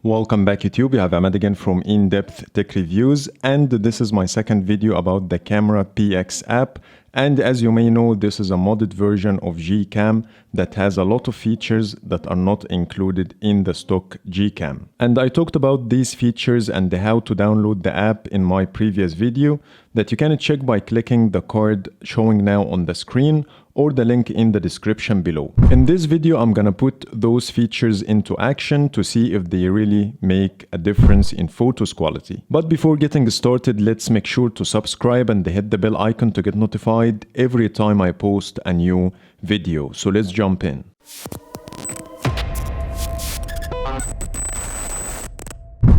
Welcome back YouTube, you have Ahmed again from In-Depth Tech Reviews, and this is my second video about the Camera PX app. And as you may know, this is a modded version of Gcam that has a lot of features that are not included in the stock Gcam. And I talked about these features and how to download the app in my previous video that you can check by clicking the card showing now on the screen or the link in the description below. In this video, I'm gonna put those features into action to see if they really make a difference in photos quality. But before getting started, let's make sure to subscribe and hit the bell icon to get notified every time I post a new video. So let's jump in.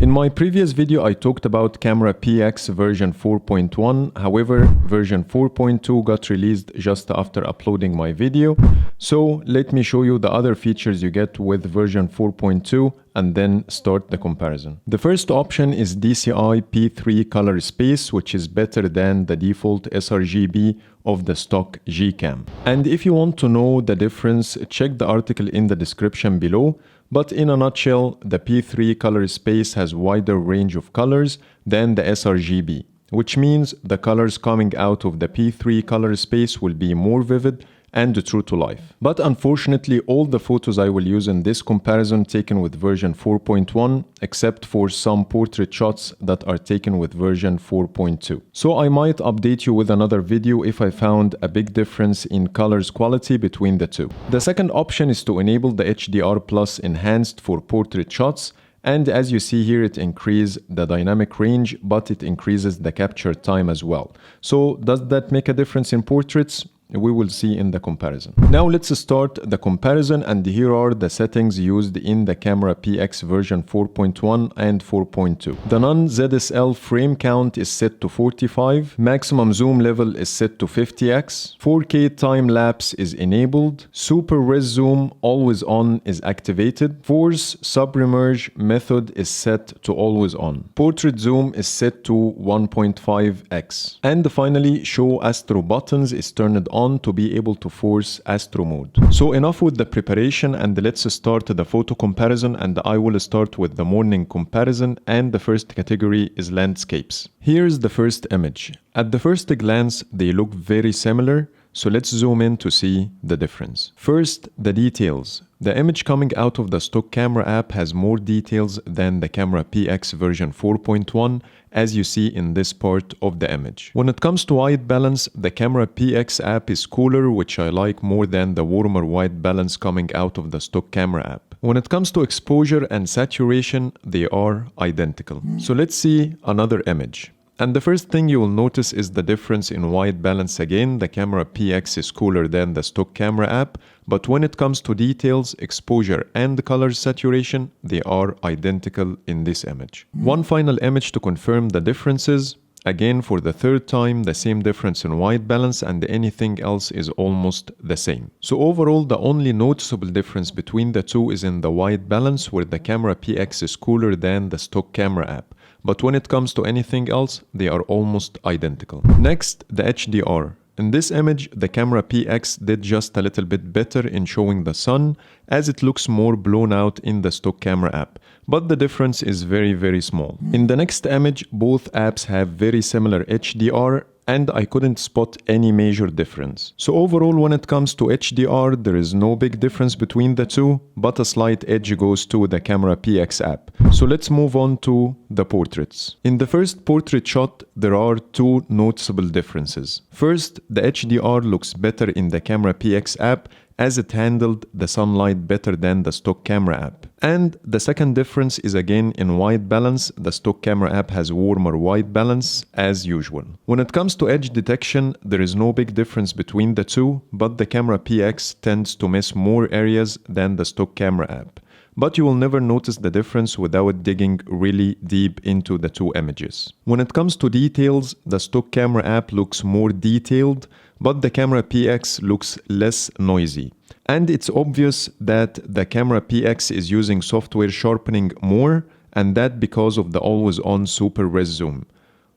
In my previous video, I talked about Camera PX version 4.1. However, version 4.2 got released just after uploading my video. So let me show you the other features you get with version 4.2 and then start the comparison. The first option is DCI P3 color space, which is better than the default sRGB of the stock Gcam. And if you want to know the difference, check the article in the description below. But in a nutshell, the P3 color space has wider range of colors than the sRGB, which means the colors coming out of the P3 color space will be more vivid and true to life. But unfortunately, all the photos I will use in this comparison taken with version 4.1, except for some portrait shots that are taken with version 4.2. So I might update you with another video if I found a big difference in colors quality between the two. The second option is to enable the HDR Plus enhanced for portrait shots. And as you see here, it increases the dynamic range, but it increases the capture time as well. So does that make a difference in portraits? We will see in the comparison. Now let's start the comparison, and here are the settings used in the Camera PX version 4.1 and 4.2. The non-ZSL frame count is set to 45, maximum zoom level is set to 50x, 4K time lapse is enabled, super res zoom always on is activated, force submerge method is set to always on, portrait zoom is set to 1.5x, and finally show Astro buttons is turned on to be able to force Astro mode. So enough with the preparation, and let's start the photo comparison, and I will start with the morning comparison, and the first category is landscapes. Here's the first image. At the first glance, they look very similar, so let's zoom in to see the difference. First, the details. The image coming out of the stock camera app has more details than the Camera PX version 4.1, as you see in this part of the image. When it comes to white balance, the Camera PX app is cooler, which I like more than the warmer white balance coming out of the stock camera app. When it comes to exposure and saturation, they are identical. So let's see another image. And the first thing you will notice is the difference in white balance. Again, the Camera PX is cooler than the stock camera app, but when it comes to details, exposure and color saturation, they are identical in this image. One final image to confirm the differences. Again, for the third time, the same difference in white balance, and anything else is almost the same. So overall, the only noticeable difference between the two is in the white balance, where the Camera PX is cooler than the stock camera app. But when it comes to anything else, they are almost identical. Next, the HDR. In this image, the Camera PX did just a little bit better in showing the sun, as it looks more blown out in the stock camera app. But the difference is very, very small. In the next image, both apps have very similar HDR, and I couldn't spot any major difference. So overall, when it comes to HDR, there is no big difference between the two, but a slight edge goes to the Camera PX app. So let's move on to the portraits. In the first portrait shot, there are two noticeable differences. First, the HDR looks better in the Camera PX app, as it handled the sunlight better than the stock camera app. And the second difference is again in white balance. The stock camera app has warmer white balance as usual. When it comes to edge detection, there is no big difference between the two, but the Camera PX tends to miss more areas than the stock camera app. But you will never notice the difference without digging really deep into the two images. When it comes to details, the stock camera app looks more detailed, but the Camera PX looks less noisy. And it's obvious that the Camera PX is using software sharpening more, and that because of the always-on super res zoom.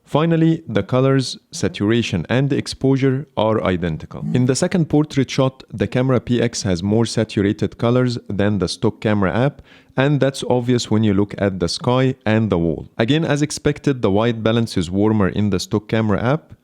Finally, the colors, saturation, and exposure are identical. In the second portrait shot, the Camera PX has more saturated colors than the stock camera app, and that's obvious when you look at the sky and the wall. Again, as expected, the white balance is warmer in the stock camera app.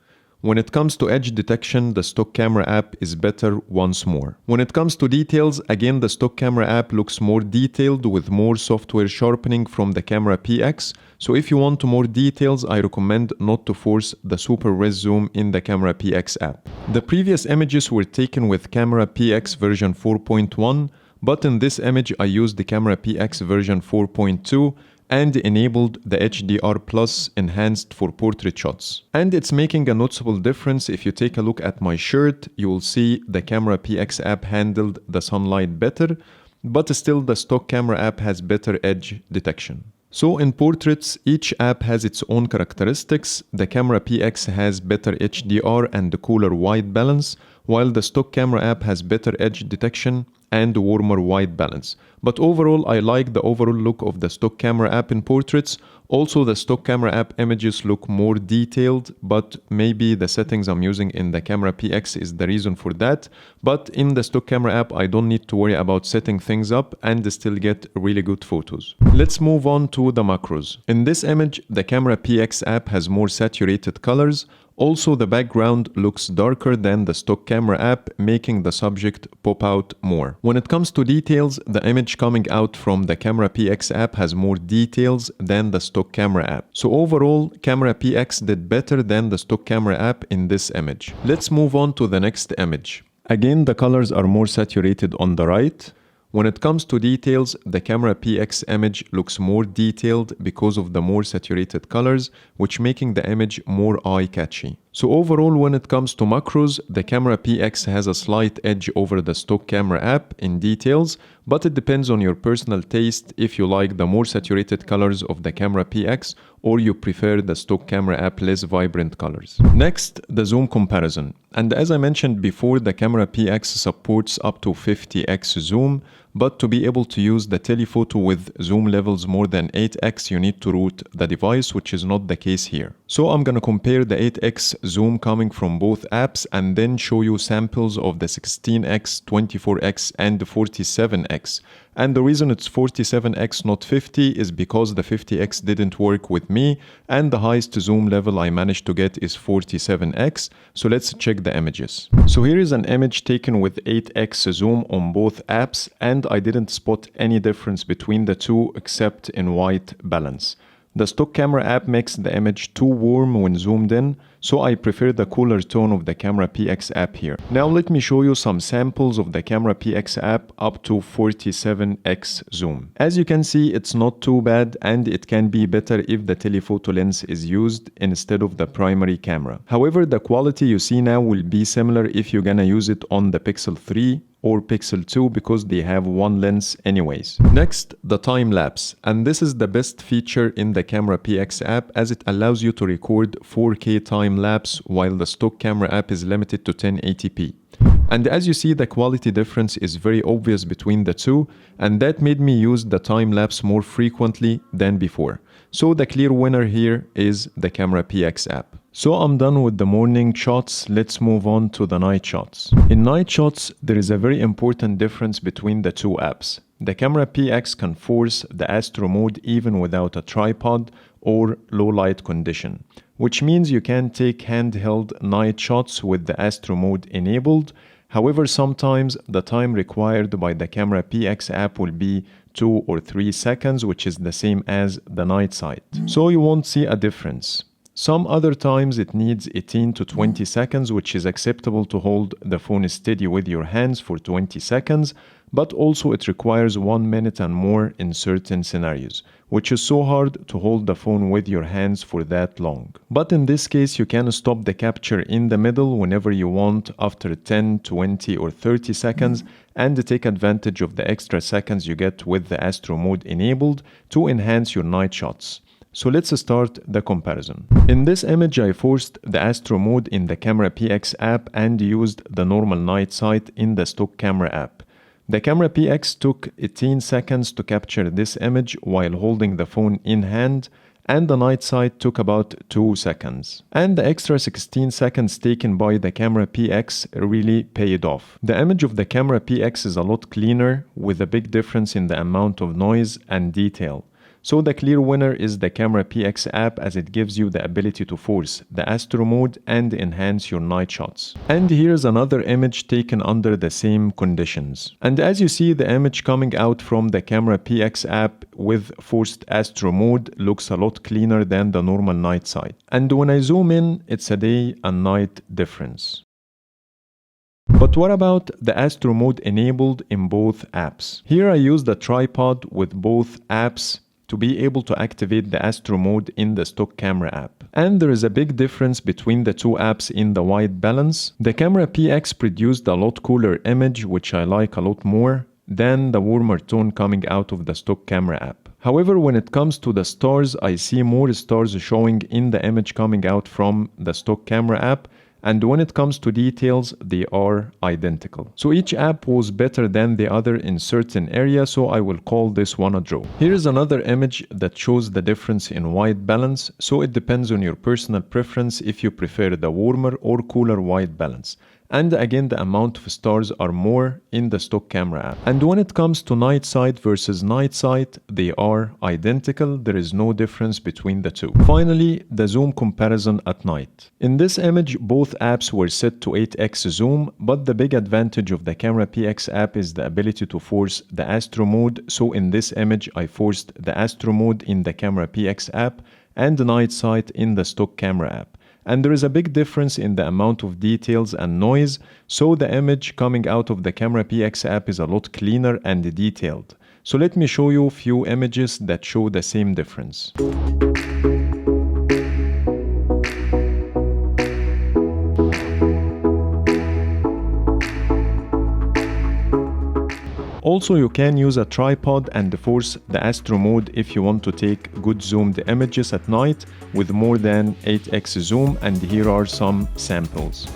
When it comes to edge detection, the stock camera app is better once more. When it comes to details, again the stock camera app looks more detailed with more software sharpening from the Camera PX. So if you want more details, I recommend not to force the super res zoom in the Camera PX app. The previous images were taken with Camera PX version 4.1, but in this image I used the Camera PX version 4.2 and enabled the HDR Plus enhanced for portrait shots. And it's making a noticeable difference. If you take a look at my shirt, you will see the Camera PX app handled the sunlight better, but still the stock camera app has better edge detection. So in portraits, each app has its own characteristics. The Camera PX has better HDR and cooler white balance, while the stock camera app has better edge detection and warmer white balance. But overall, I like the overall look of the stock camera app in portraits. Also, the stock camera app images look more detailed, but maybe the settings I'm using in the Camera PX is the reason for that. But in the stock camera app, I don't need to worry about setting things up and still get really good photos. Let's move on to the macros. In this image, the Camera PX app has more saturated colors. Also, the background looks darker than the stock camera app, making the subject pop out more. When it comes to details, the image coming out from the Camera PX app has more details than the stock camera app. So overall, Camera PX did better than the stock camera app in this image. Let's move on to the next image. Again, the colors are more saturated on the right. When it comes to details, the Camera PX image looks more detailed because of the more saturated colors, which making the image more eye-catchy. So overall, when it comes to macros, the Camera PX has a slight edge over the stock camera app in details, but it depends on your personal taste if you like the more saturated colors of the Camera PX or you prefer the stock camera app less vibrant colors. Next, the zoom comparison. And as I mentioned before, the Camera PX supports up to 50x zoom, but to be able to use the telephoto with zoom levels more than 8x, you need to root the device, which is not the case here. So I'm gonna compare the 8x zoom coming from both apps and then show you samples of the 16x, 24x, and 47x. And the reason it's 47x not 50 is because the 50x didn't work with me, and the highest zoom level I managed to get is 47x. So let's check the images. So here is an image taken with 8x zoom on both apps, and I didn't spot any difference between the two except in white balance. The stock camera app makes the image too warm when zoomed in, so I prefer the cooler tone of the Camera PX app here. Now let me show you some samples of the Camera PX app up to 47x zoom. As you can see, it's not too bad, and it can be better if the telephoto lens is used instead of the primary camera. However, the quality you see now will be similar if you're gonna use it on the Pixel 3 or Pixel 2 because they have one lens anyways. Next, the time lapse. And this is the best feature in the Camera PX app as it allows you to record 4K time lapse while the stock camera app is limited to 1080p. And as you see, the quality difference is very obvious between the two, and that made me use the time lapse more frequently than before. So the clear winner here is the Camera PX app. So I'm done with the morning shots. Let's move on to the night shots. In night shots, there is a very important difference between the two apps. The Camera PX can force the Astro mode even without a tripod or low light condition, which means you can take handheld night shots with the Astro mode enabled. However, sometimes the time required by the Camera PX app will be 2 or 3 seconds, which is the same as the night sight. So you won't see a difference. Some other times it needs 18 to 20 seconds, which is acceptable to hold the phone steady with your hands for 20 seconds, but also it requires 1 minute and more in certain scenarios, which is so hard to hold the phone with your hands for that long. But in this case, you can stop the capture in the middle whenever you want after 10, 20 or 30 seconds and take advantage of the extra seconds you get with the Astro mode enabled to enhance your night shots. So let's start the comparison. In this image, I forced the Astro mode in the Camera PX app and used the normal night sight in the stock camera app. The Camera PX took 18 seconds to capture this image while holding the phone in hand, and the night sight took about 2 seconds. And the extra 16 seconds taken by the Camera PX really paid off. The image of the Camera PX is a lot cleaner with a big difference in the amount of noise and detail. So the clear winner is the Camera PX app, as it gives you the ability to force the Astro mode and enhance your night shots. And here's another image taken under the same conditions. And as you see, the image coming out from the Camera PX app with forced Astro mode looks a lot cleaner than the normal night sight. And when I zoom in, it's a day and night difference. But what about the Astro mode enabled in both apps? Here I used a tripod with both apps to be able to activate the Astro mode in the stock camera app. And there is a big difference between the two apps in the white balance. The Camera PX produced a lot cooler image, which I like a lot more than the warmer tone coming out of the stock camera app. However, when it comes to the stars, I see more stars showing in the image coming out from the stock camera app. And when it comes to details, they are identical. So each app was better than the other in certain areas, so I will call this one a draw. Here's another image that shows the difference in white balance, so it depends on your personal preference if you prefer the warmer or cooler white balance. And again, the amount of stars are more in the stock camera app. And when it comes to night sight versus night sight, they are identical. There is no difference between the two. Finally, the zoom comparison at night. In this image, both apps were set to 8x zoom, but the big advantage of the Camera PX app is the ability to force the Astro mode. So in this image, I forced the Astro mode in the Camera PX app and the night sight in the stock camera app. And there is a big difference in the amount of details and noise, so the image coming out of the Camera PX app is a lot cleaner and detailed. So let me show you a few images that show the same difference. Also, you can use a tripod and force the Astro mode if you want to take good zoomed images at night with more than 8x zoom, and here are some samples.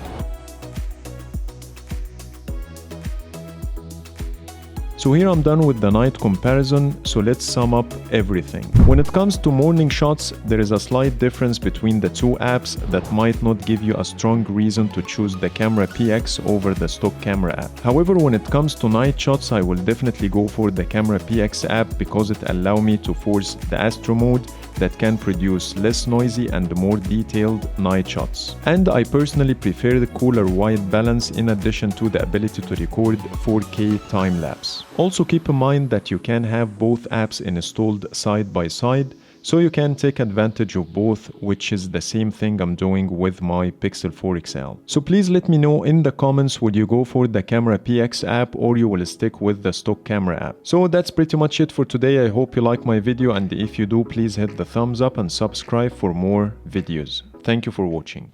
So here I'm done with the night comparison, so let's sum up everything. When it comes to morning shots, there is a slight difference between the two apps that might not give you a strong reason to choose the Camera PX over the stock camera app. However, when it comes to night shots, I will definitely go for the Camera PX app because it allows me to force the Astro mode that can produce less noisy and more detailed night shots. And I personally prefer the cooler white balance in addition to the ability to record 4K time-lapse. Also keep in mind that you can have both apps installed side by side, so you can take advantage of both, which is the same thing I'm doing with my Pixel 4 XL. So please let me know in the comments, would you go for the Camera PX app or you will stick with the stock camera app? So that's pretty much it for today. I hope you like my video, and if you do, please hit the thumbs up and subscribe for more videos. Thank you for watching.